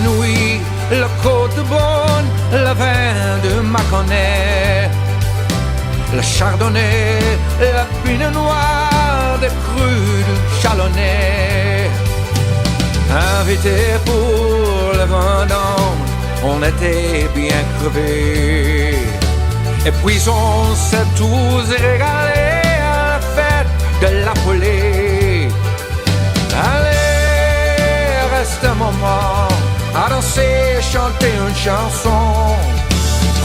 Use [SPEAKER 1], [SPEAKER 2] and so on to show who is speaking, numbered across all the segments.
[SPEAKER 1] Nouilles, la côte bonne, la vin de Mâconnais, le chardonnay, la pinot noir, des crus du Chalonnais. Invité pour le vendange, on était bien crevés. Et puis on s'est tous régalés à la fête de la folie. Allez, reste un moment à danser, chanter une chanson.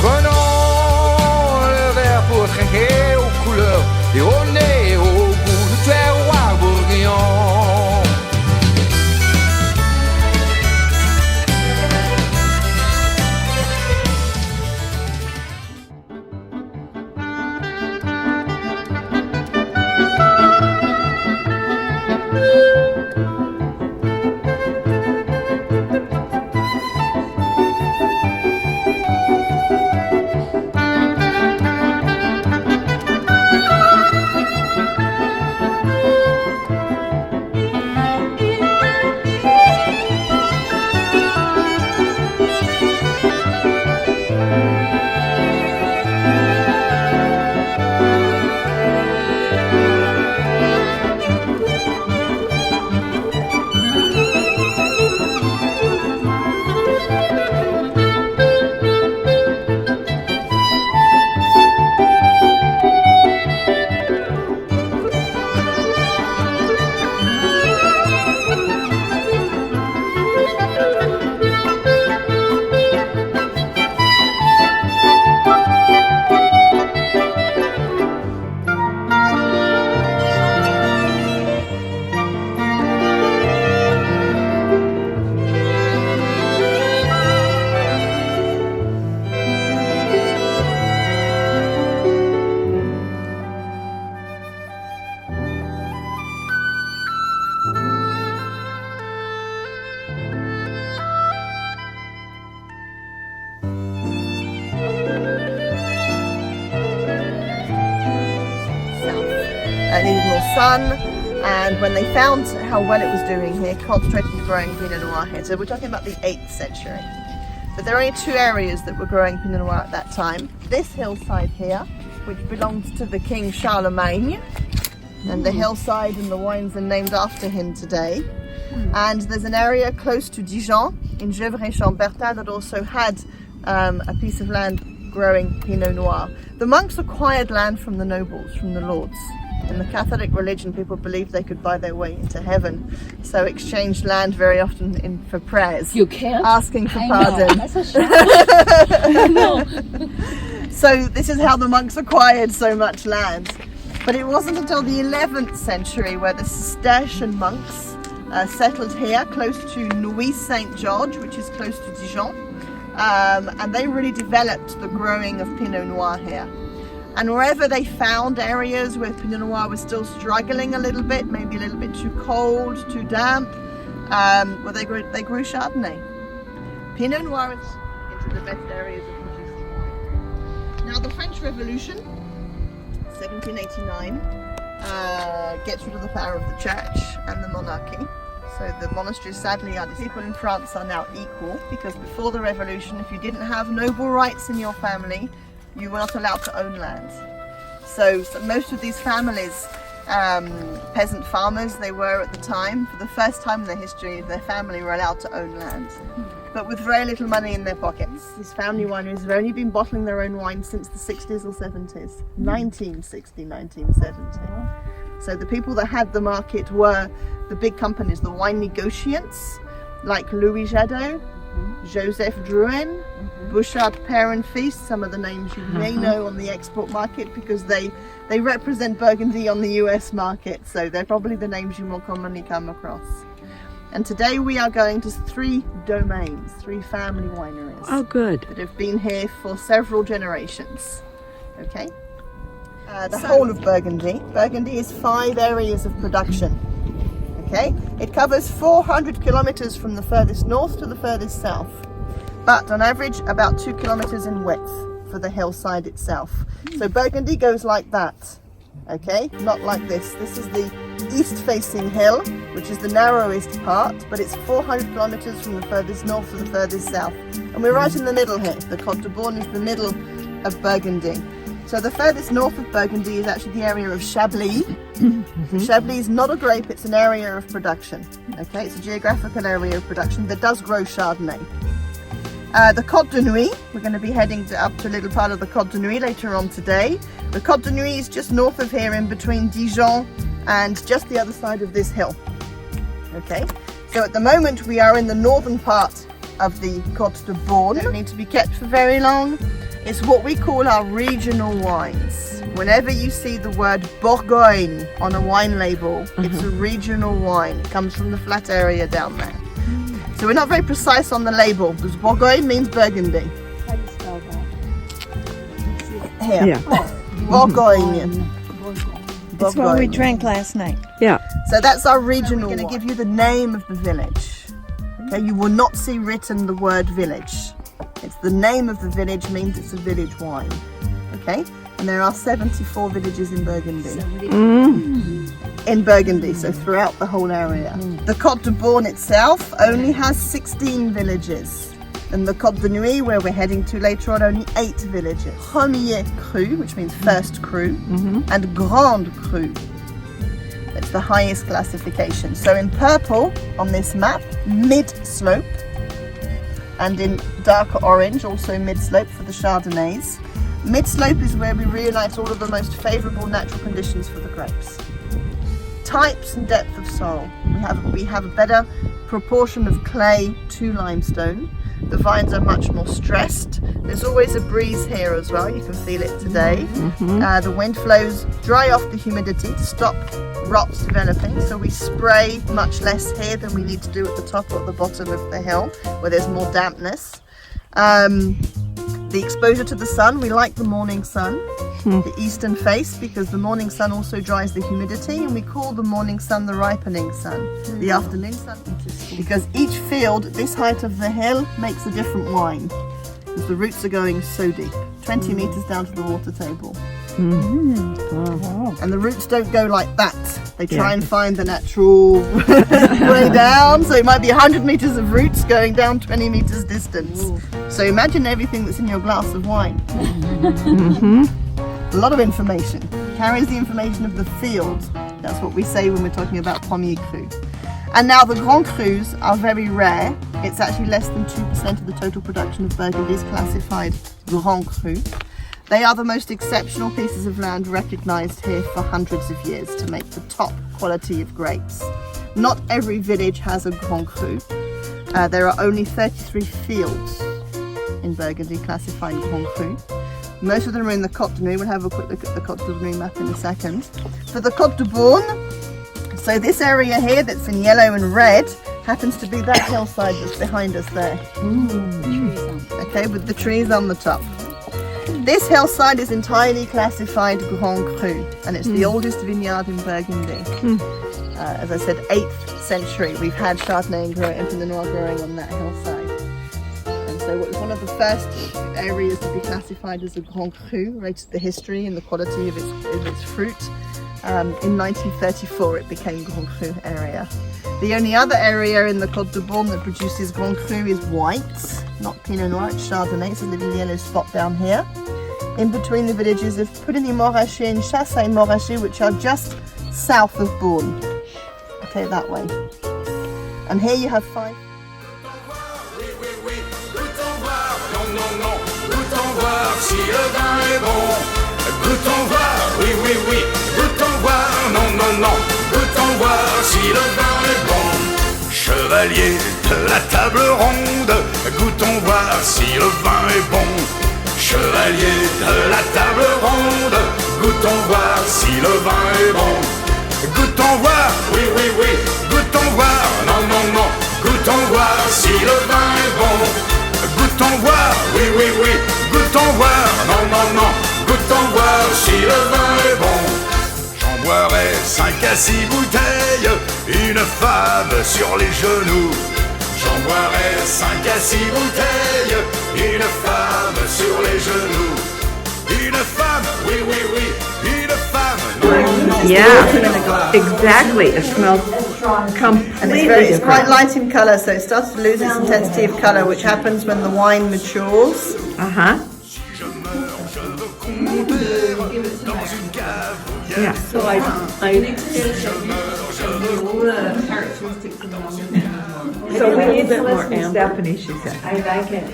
[SPEAKER 1] Prenons le verre pour trinquer aux couleurs et au nez, au goût du terroir bourguignon.
[SPEAKER 2] It needed more sun, and when they found how well it was doing here, concentrated on growing Pinot Noir here. So we're talking about the 8th century. But there are only 2 areas that were growing Pinot Noir at that time. This hillside here, which belongs to the King Charlemagne, and the hillside and the wines are named after him today. And there's an area close to Dijon, in Gevrey-Chambertin, that also had a piece of land growing Pinot Noir. The monks acquired land from the nobles, from the lords. In the Catholic religion, people believed they could buy their way into heaven, so exchanged land very often for prayers.
[SPEAKER 3] You can't?
[SPEAKER 2] Asking for pardon.
[SPEAKER 3] That's a shame. No.
[SPEAKER 2] So this is how the monks acquired so much land. But it wasn't until the 11th century where the Cistercian monks settled here, close to Nuits-Saint-Georges, which is close to Dijon. And they really developed the growing of Pinot Noir here. And wherever they found areas where Pinot Noir was still struggling a little bit, maybe a little bit too cold, too damp, well, they grew Chardonnay. Pinot Noir is into the best areas of producing wine. Now the French Revolution, 1789, gets rid of the power of the church and the monarchy. So the monasteries sadly are, people in France are now equal, because before the revolution, if you didn't have noble rights in your family, you were not allowed to own land. So most of these families, peasant farmers they were at the time, for the first time in their history, their family were allowed to own land, but with very little money in their pockets. These family wineries have only been bottling their own wine since the 60s or 70s, 1960, 1970. So the people that had the market were the big companies, the wine negociants, like Louis Jadot, Joseph Drouhin, Bouchard Père and Fils, some of the names you may know on the export market, because they represent Burgundy on the US market, so they're probably the names you more commonly come across. And today we are going to 3 domains, 3 family wineries.
[SPEAKER 3] Oh, good.
[SPEAKER 2] That have been here for several generations. Okay? The whole of Burgundy. Burgundy is 5 areas of production. Okay? It covers 400 kilometers from the furthest north to the furthest south, but on average about 2 kilometers in width for the hillside itself. So Burgundy goes like that. Okay? Not like this. This is the east-facing hill, which is the narrowest part, but it's 400 kilometers from the furthest north to the furthest south. And we're right in the middle here. The Côte de Born is the middle of Burgundy. So the furthest north of Burgundy is actually the area of Chablis. Chablis is not a grape, it's an area of production. Okay, it's a geographical area of production that does grow Chardonnay. The Côte de Nuit, we're going to be heading up to a little part of the Côte de Nuit later on today. The Côte de Nuit is just north of here, in between Dijon and just the other side of this hill. Okay, so at the moment we are in the northern part of the Côte de Born. They don't need to be kept for very long. It's what we call our regional wines. Whenever you see the word Bourgogne on a wine label, it's a regional wine. It comes from the flat area down there. So we're not very precise on the label, because Bourgogne means Burgundy.
[SPEAKER 3] How do you spell that?
[SPEAKER 2] Here.
[SPEAKER 4] Yeah.
[SPEAKER 2] Bourgogne.
[SPEAKER 5] That's what we drank last night.
[SPEAKER 4] Yeah.
[SPEAKER 2] So that's our regional. We're going to give you the name of the village. Okay, you will not see written the word village. It's the name of the village, means it's a village wine. Okay, and there are 74 villages in Burgundy. In Burgundy, so throughout the whole area. The Côte de Born itself only has 16 villages. And the Côte de Nuit, where we're heading to later on, only 8 villages. Premier cru, which means first cru, and Grande cru. It's the highest classification. So in purple on this map, mid-slope, and in darker orange, also mid-slope for the Chardonnays. Mid-slope is where we reunite all of the most favourable natural conditions for the grapes. Types and depth of soil. We have a better proportion of clay to limestone. The vines are much more stressed. There's always a breeze here as well, you can feel it today. The wind flows dry off the humidity to stop rots developing, so we spray much less here than we need to do at the top or at the bottom of the hill where there's more dampness. The exposure to the sun, we like the morning sun, the eastern face, because the morning sun also dries the humidity, and we call the morning sun the ripening sun, the afternoon sun, because each field at this height of the hill makes a different wine, because the roots are going so deep, 20 meters down to the water table. And the roots don't go like that. They try and find the natural way down. So it might be 100 meters of roots going down 20 meters distance. So imagine everything that's in your glass of wine. A lot of information. Carries the information of the field. That's what we say when we're talking about Premier cru. And now the Grand Crus are very rare. It's actually less than 2% of the total production of Burgundy is classified Grand Cru. They are the most exceptional pieces of land recognised here for hundreds of years to make the top quality of grapes. Not every village has a Grand Cru. There are only 33 fields in Burgundy classified Grand Cru. Most of them are in the Côte de Nuit. We'll have a quick look at the Côte de Nuit map in a second. For the Côte de Born, so this area here that's in yellow and red happens to be that hillside that's behind us there. Okay, with the trees on the top. This hillside is entirely classified Grand Cru, and it's the oldest vineyard in Burgundy. As I said, 8th century. We've had Chardonnay and Pinot Noir growing on that hillside. And so it was one of the first areas to be classified as a Grand Cru, related to the history and the quality of its fruit. In 1934 it became Grand Cru area. The only other area in the Côte de Born that produces Grand Cru is white, not Pinot Noir, it's Chardonnay. It's a little yellow spot down here. In between the villages of Prunay-Montrachet and Chassay-Montrachet, which are just south of Born. Okay, that way. And here you have 5.
[SPEAKER 1] Goûtons voir si le vin est bon. Goûtons voir, oui, oui, oui. Goûtons voir, non, non, non. Goûtons voir si le vin est bon. Chevalier de la table ronde, goûtons voir si le vin est bon. Chevalier de la table ronde, goûtons voir si le vin est bon. Goûtons voir, oui, oui, oui. Goûtons voir, non, non, non. Goûtons voir si le vin est bon. Goûtons voir, oui, oui, oui. Goûtons voir, non, non, non. Goûtons voir si le vin est bon. J'en boirai 5 à 6 bouteilles, une femme sur les genoux. J'en boirai 5 à 6 bouteilles, une femme sur les genoux. Une femme, oui, oui, oui, une femme, non, non, non.
[SPEAKER 2] It's the autumn in a glass.
[SPEAKER 4] Exactly. It smells completely
[SPEAKER 2] And it's quite light in colour, so it starts to lose its intensity of colour, which happens when the wine matures.
[SPEAKER 4] Uh-huh. Yeah.
[SPEAKER 3] So I all the characteristics of
[SPEAKER 4] So we need to listen to Stephanie, she said.
[SPEAKER 3] I like it.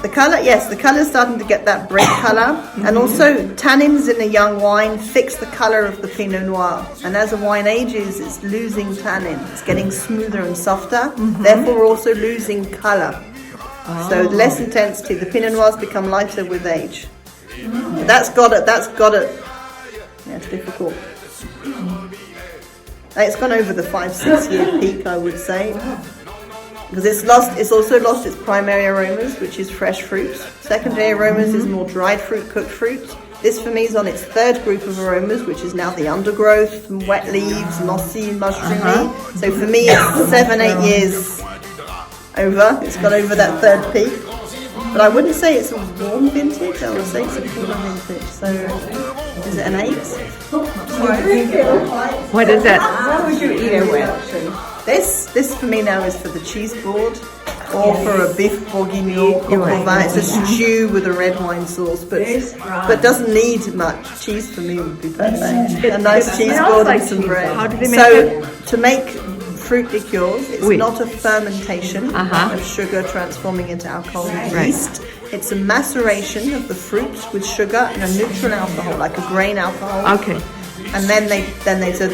[SPEAKER 2] The colour, yes, the colour is starting to get that brick colour, and also tannins in a young wine fix the colour of the Pinot Noir. And as a wine ages, it's losing tannin. It's getting smoother and softer. Therefore, we're also losing colour. So less intensity. The Pinot Noirs become lighter with age. That's got it. Yeah, it's difficult. It's gone over the 5-6 year peak, I would say. Because it's also lost its primary aromas, which is fresh fruit. Secondary aromas is more dried fruit, cooked fruit. This for me is on its third group of aromas, which is now the undergrowth, wet leaves, mossy, mushroomy. So for me, it's 7-8 years over. It's got over that third peak. But I wouldn't say it's a warm vintage, I would say it's a cooler vintage. So is it an 8?
[SPEAKER 4] What is it?
[SPEAKER 2] What would you eat it with? This for me now is for the cheese board or for a beef bourguignon or provin. It's a stew with a red wine sauce, but doesn't need much. Cheese for me would be perfect. A nice cheese board and some bread.
[SPEAKER 4] How do they make it?
[SPEAKER 2] To make fruit liqueurs, it's not a fermentation of sugar transforming into alcohol and yeast. It's a maceration of the fruits with sugar and a neutral alcohol, like a grain alcohol.
[SPEAKER 4] Okay.
[SPEAKER 2] And then they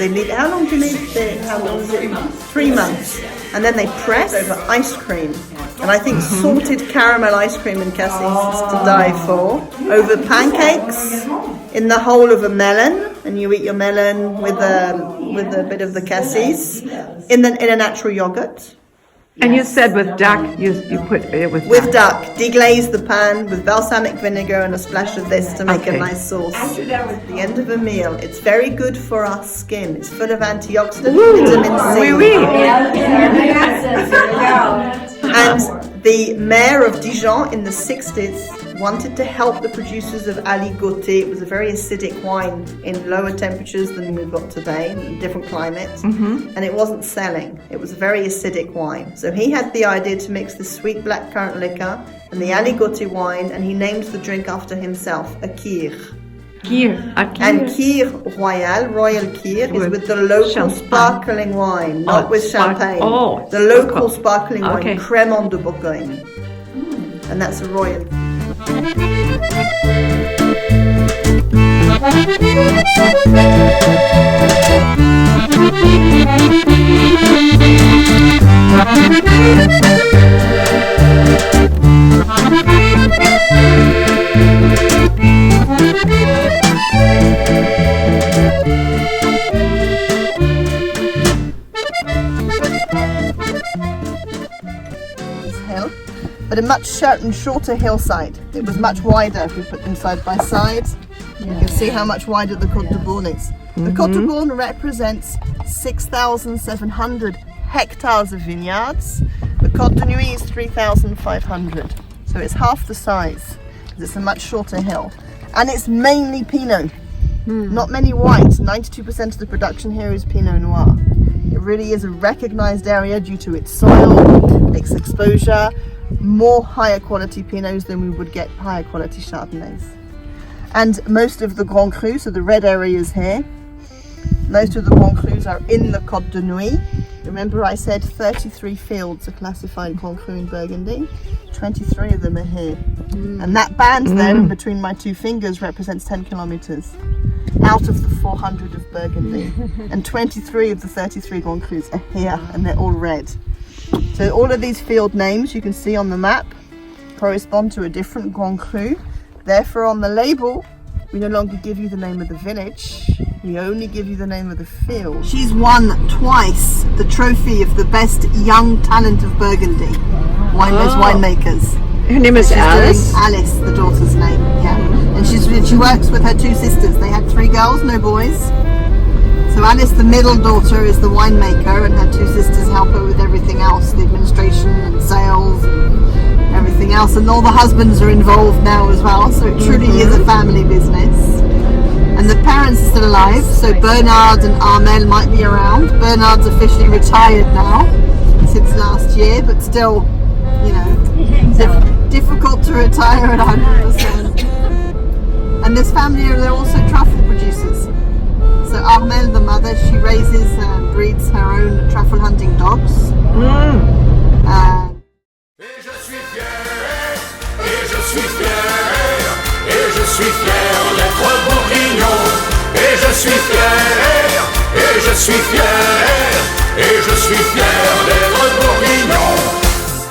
[SPEAKER 2] leave. How long do you leave it? How long is it? 3 months. And then they press over ice cream. And I think salted caramel ice cream in cassis is to die for. Over pancakes in the whole of a melon, and you eat your melon with a bit of the cassis in a natural yogurt.
[SPEAKER 4] And you said with duck, you put it with
[SPEAKER 2] duck. Deglaze the pan with balsamic vinegar and a splash of this to make a nice sauce. At the end of a meal, it's very good for our skin. It's full of antioxidants, vitamin C. And the mayor of Dijon in the 60s wanted to help the producers of aligoté. It was a very acidic wine in lower temperatures than we've got today, in different climates, and it wasn't selling. It was a very acidic wine. So he had the idea to mix the sweet blackcurrant liquor and the aligoté wine, and he named the drink after himself, a kir. And kir royal kir, is with the local sparkling wine, not with champagne. The local sparkling wine, Crémant de Bourgogne. And that's a royal. Hill, but a much shorter hillside. It was much wider if we put them side by side. You can see how much wider the Côte de Born is. The Côte de Born represents 6,700 hectares of vineyards. The Côte de Nuit is 3,500. So it's half the size because it's a much shorter hill. And it's mainly Pinot. Not many whites. 92% of the production here is Pinot Noir. It really is a recognized area due to its soil, its exposure, more higher quality Pinots than we would get higher quality Chardonnays. And most of the Grand Crus, so the red areas here, most of the Grand Crus are in the Côte de Nuit. Remember I said 33 fields are classified Grand Cru in Burgundy, 23 of them are here. And that band there in between my two fingers represents 10 kilometers out of the 400 of Burgundy. And 23 of the 33 Grand Crus are here, and they're all red. So all of these field names you can see on the map correspond to a different Grand Cru. Therefore on the label, we no longer give you the name of the village, we only give you the name of the field. She's won twice the trophy of the best young talent of Burgundy, winemakers.
[SPEAKER 4] Her name is Alice?
[SPEAKER 2] Alice, the daughter's name, yeah. And she works with her two sisters. They had 3 girls, no boys. So Alice, the middle daughter, is the winemaker, and her 2 sisters help her with everything else, the administration and sales and everything else. And all the husbands are involved now as well, so it truly is a family business. And And the parents are still alive, so Bernard and Armel might be around. Bernard's officially retired now since last year, but still, you know, difficult to retire at 100%. And this family, they're also truffle producers. So Armel, the mother, she raises and breeds her own truffle hunting dogs.
[SPEAKER 1] Et je suis fier, et je suis fier, et je suis fier d'être bourguignon. Et je suis fier, et je suis fier, et je suis fier d'être bourguignon.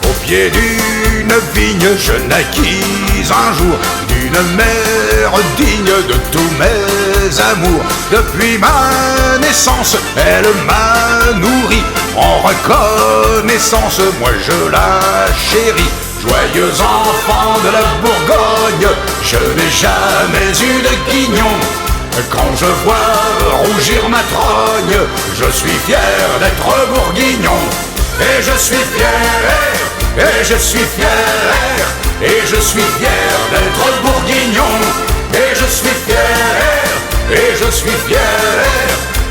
[SPEAKER 1] Au pied d'une vigne, je naquis un jour d'une mère digne de tous mes amours. Depuis ma naissance, elle m'a nourri. En reconnaissance, moi je la chéris. Joyeux enfant de la Bourgogne, je n'ai jamais eu de guignon. Quand je vois rougir ma trogne, je suis fier d'être bourguignon. Et je suis fier, et je suis fier, et je suis fier d'être bourguignon. Et je suis fier, et je suis fier,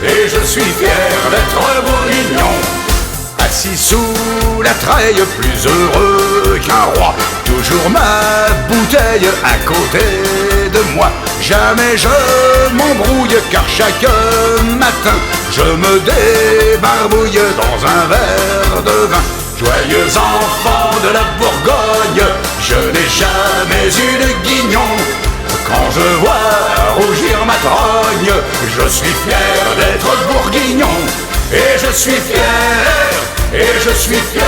[SPEAKER 1] et je suis fier d'être bourguignon. Assis sous la treille, plus heureux qu'un roi, toujours ma bouteille à côté de moi. Jamais je m'embrouille, car chaque matin je me débarbouille dans un verre de vin. Joyeux enfant de la Bourgogne, je n'ai jamais eu de guignon. Quand je vois rougir ma trogne, je suis fier d'être bourguignon. Et je suis fier, et je suis fier,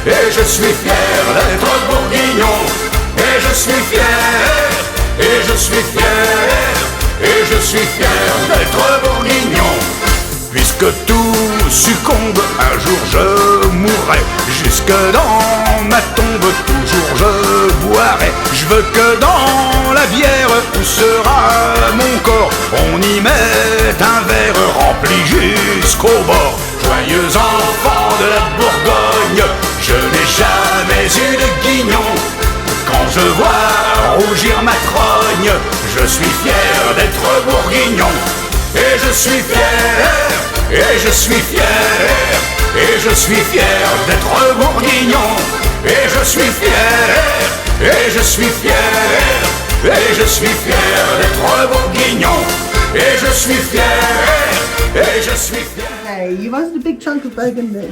[SPEAKER 1] et je suis fier d'être bourguignon. Et je suis fier, et je suis fier, et je suis fier d'être bourguignon. Puisque tout succombe, un jour je mourrai. Jusque dans ma tombe, toujours je boirai. Je veux que dans la bière où sera mon corps, on y mette un verre rempli jusqu'au bord. Joyeux enfant de la Bourgogne, je n'ai jamais eu de guignon. Quand je vois rougir ma trogne, je suis fier d'être bourguignon. Et je suis fier, et je suis fier, et je suis fier d'être bourguignon. Et je suis fier, et je suis fier, et je suis fier d'être bourguignon. Et je suis fier, et je suis fier.
[SPEAKER 2] Hey, you've asked a big chunk of Burgundy.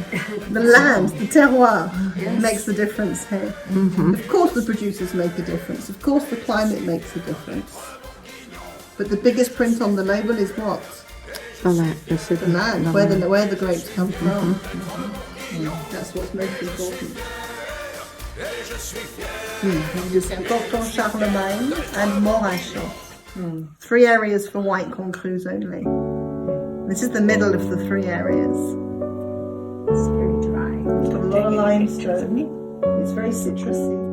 [SPEAKER 2] The land, the terroir makes the difference here. Of course the producers make a difference. Of course the climate makes a difference. But the biggest print on the label is what?
[SPEAKER 4] The land,
[SPEAKER 2] The land, where the grapes come from. That's what's most important. Canton Charlemagne and Morachet. 3 areas for white Grand Crus only. This is the middle of the 3 areas.
[SPEAKER 3] It's very dry.
[SPEAKER 2] It's got a lot of limestone. It's very citrusy.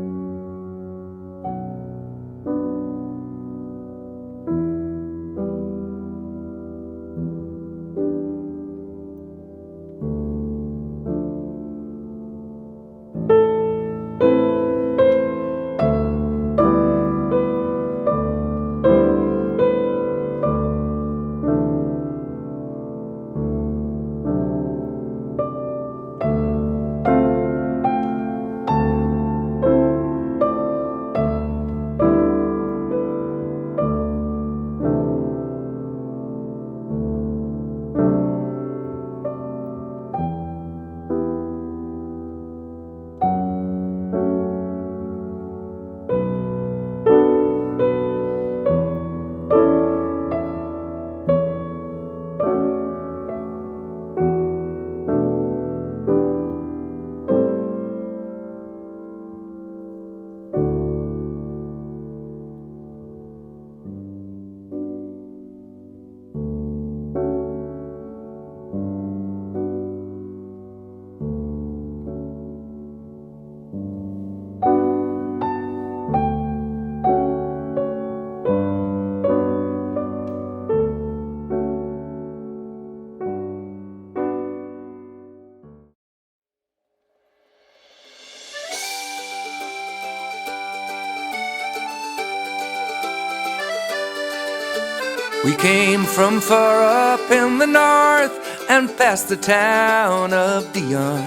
[SPEAKER 1] We came from far up in the north and past the town of Dion.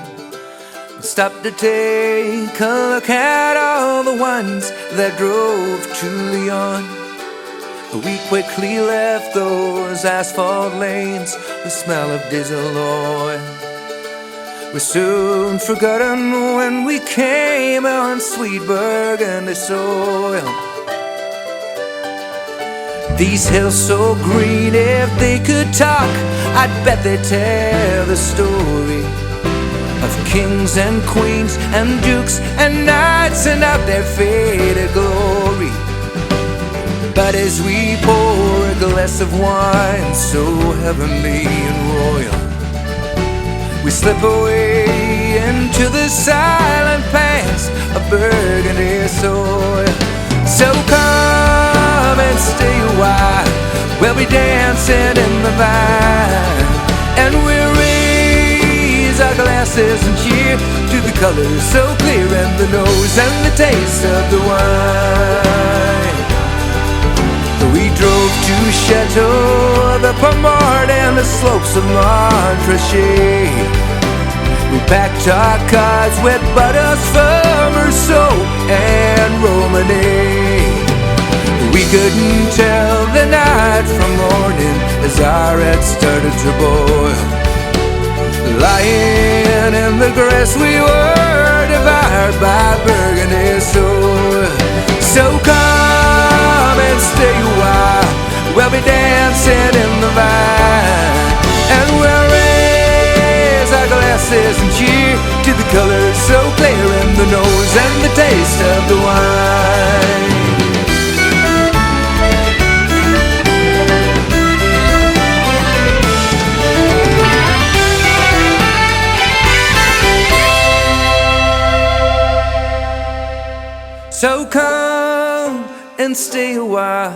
[SPEAKER 1] Stopped to take a look at all the ones that drove to Lyon. We quickly left those asphalt lanes, the smell of diesel oil was soon forgotten when we came on sweet Burgundy soil. These hills so green, if they could talk, I'd bet they'd tell the story of kings and queens and dukes and knights and of their faded glory. But as we pour a glass of wine so heavenly and royal, we slip away into the silent past of Burgundy soil. So come and stay a while, we'll be dancing in the vine, and we'll raise our glasses and cheer to the colors so clear in the nose and the taste of the wine. We drove to Chateau, the Pomard and the slopes of Montrachet. We packed our cars with butters from Rousseau and Romanée. We couldn't tell the night from morning as our head started to boil. Lying in the grass we were devoured by Burgundy soil. So come and stay a while, we'll be dancing in the vine, and we'll raise our glasses and cheer to the colors so clear in the nose and the taste of the wine. So come and stay a while,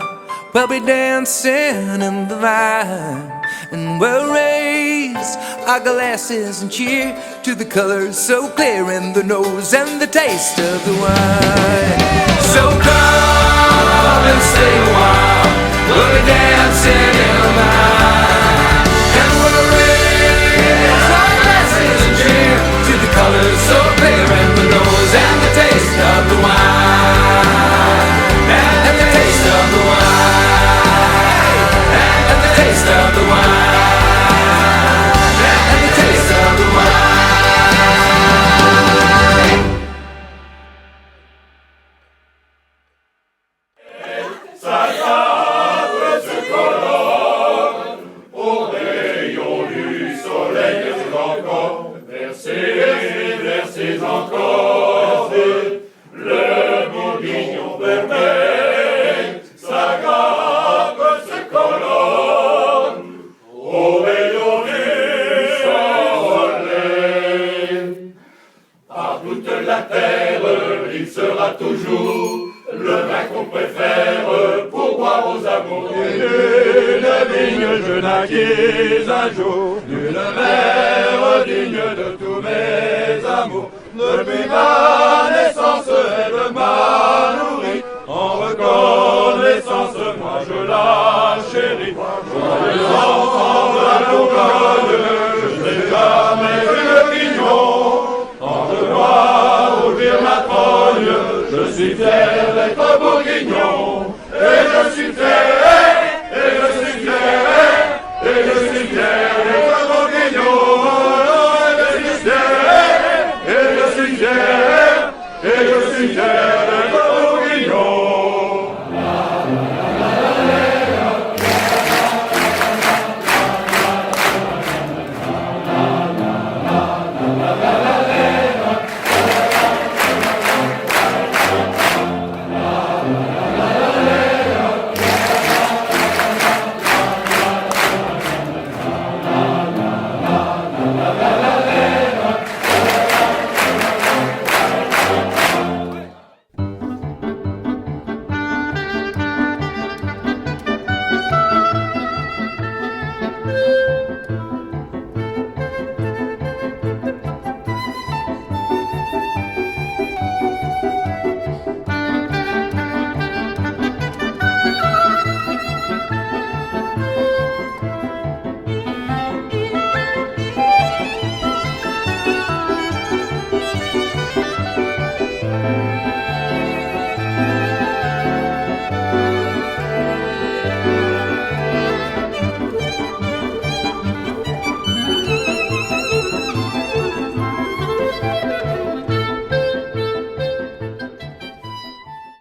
[SPEAKER 1] we'll be dancing in the vine, and we'll raise our glasses and cheer to the colors so clear in the nose and the taste of the wine. So come and stay a while, we'll be dancing in the vine, and we'll raise our glasses and cheer to the colors so clear in the nose and the taste of the wine.
[SPEAKER 6] Versez encore le bourguignon vermeil, sa garde se colonne au rayon du soleil. Par toute la terre, il sera toujours le vin qu'on préfère pour boire aux amours. D'une vigne je naquis un jour, d'une mère digne de tous mes amours. Depuis ma naissance, elle m'a nourri, en reconnaissance, moi je la chéris. Joyeux enfant de la Bourgogne, je n'ai jamais vu le pignon, entre moi rougir ma trogne, je suis fier d'être bourguignon, et je suis fier